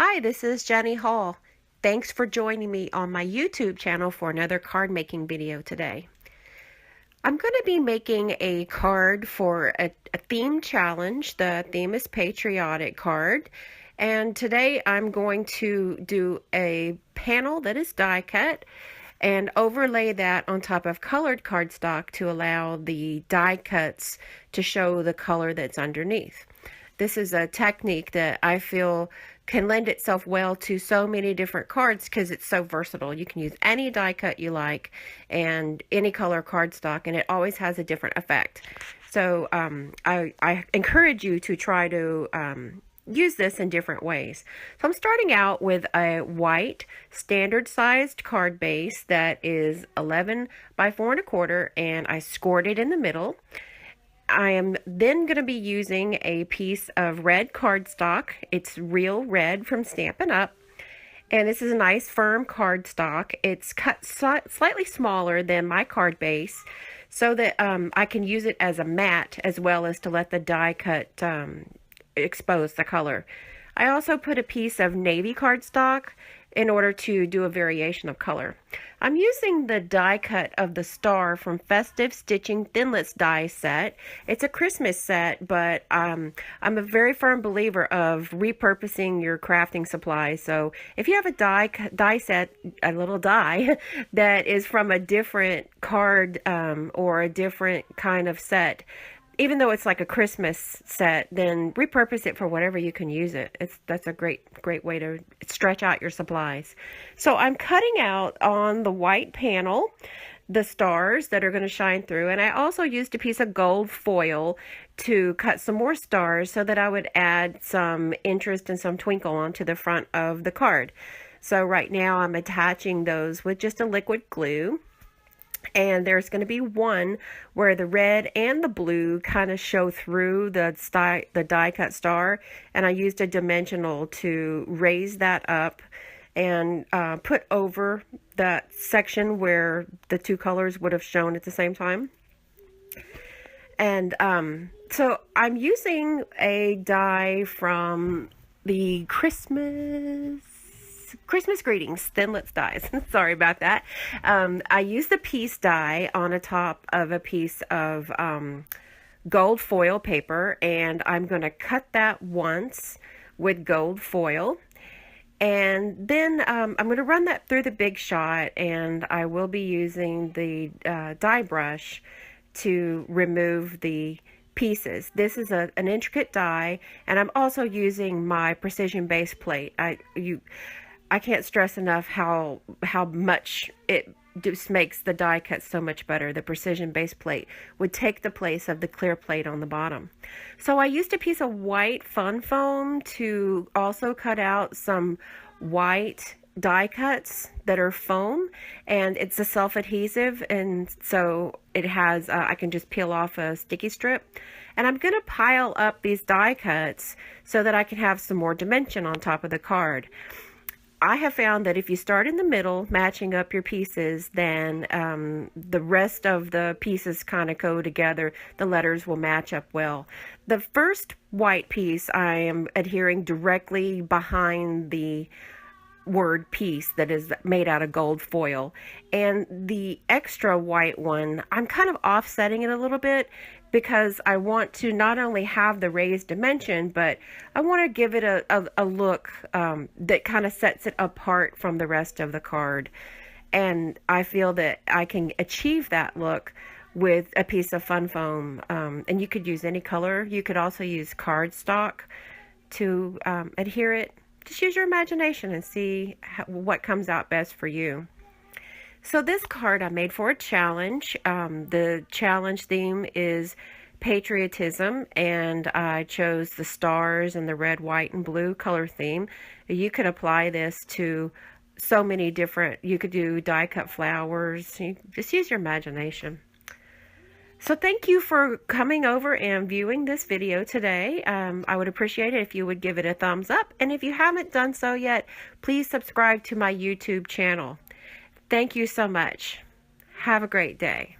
Hi, this is Jenny Hall. Thanks for joining me on my YouTube channel for another card making video today. I'm going to be making a card for a theme challenge. The theme is Patriotic card. And today I'm going to do a panel that is die cut and overlay that on top of colored cardstock to allow the die cuts to show the color that's underneath. This is a technique that I feel can lend itself well to so many different cards because it's so versatile. You can use any die cut you like and any color cardstock, and it always has a different effect. So I encourage you to try to use this in different ways. So I'm starting out with a white standard sized card base that is 11 by 4 1/4, and I scored it in the middle. I am then going to be using a piece of red cardstock. It's real red from Stampin Up. And this is a nice firm cardstock. It's cut slightly smaller than my card base so that I can use it as a mat as well as to let the die cut expose the color. I also put a piece of navy cardstock in order to do a variation of color. I'm using the die cut of the star from Festive Stitching Thinlits die set. It's a Christmas set, but I'm a very firm believer of repurposing your crafting supplies. So if you have a die set, a little die that is from a different card or a different kind of set, even though it's like a Christmas set, then repurpose it for whatever you can use it. That's a great way to stretch out your supplies. So I'm cutting out on the white panel the stars that are going to shine through, and I also used a piece of gold foil to cut some more stars so that I would add some interest and some twinkle onto the front of the card. So right now I'm attaching those with just a liquid glue. And there's going to be one where the red and the blue kind of show through the die cut star, and I used a dimensional to raise that up and put over that section where the two colors would have shown at the same time. And so I'm using a die from the Christmas Greetings Thinlits dies. Sorry about that. I used the piece die on the top of a piece of gold foil paper, and I'm going to cut that once with gold foil. And then I'm going to run that through the Big Shot, and I will be using the die brush to remove the pieces. This is an intricate die, and I'm also using my precision base plate. I can't stress enough how much it just makes the die cut so much better. The precision base plate would take the place of the clear plate on the bottom. So I used a piece of white fun foam to also cut out some white die cuts that are foam, and it's a self-adhesive, and so it has I can just peel off a sticky strip. And I'm going to pile up these die cuts so that I can have some more dimension on top of the card. I have found that if you start in the middle, matching up your pieces, then the rest of the pieces kind of go together. The letters will match up well. The first white piece I am adhering directly behind the word piece that is made out of gold foil, and the extra white one I'm kind of offsetting it a little bit because I want to not only have the raised dimension, but I want to give it a look that kind of sets it apart from the rest of the card. And I feel that I can achieve that look with a piece of fun foam, and you could use any color. You could also use cardstock to adhere it. Just use your imagination and see what comes out best for you. So this card I made for a challenge. The challenge theme is patriotism, and I chose the stars and the red, white, and blue color theme. You could apply this to so many different, you could do die cut flowers. Just use your imagination. So thank you for coming over and viewing this video today. I would appreciate it if you would give it a thumbs up. And if you haven't done so yet, please subscribe to my YouTube channel. Thank you so much. Have a great day.